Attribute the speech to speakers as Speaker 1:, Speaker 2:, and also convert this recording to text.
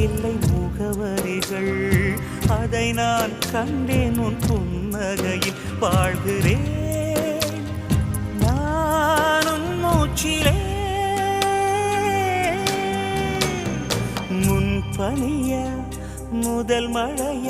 Speaker 1: இல்லை முகவரிகள், அதை நான் கண்டேன் உன் புன்னகையில். வாழ்கிறேன் நானும் மூச்சிலே, முன் பனிய முதல் மழைய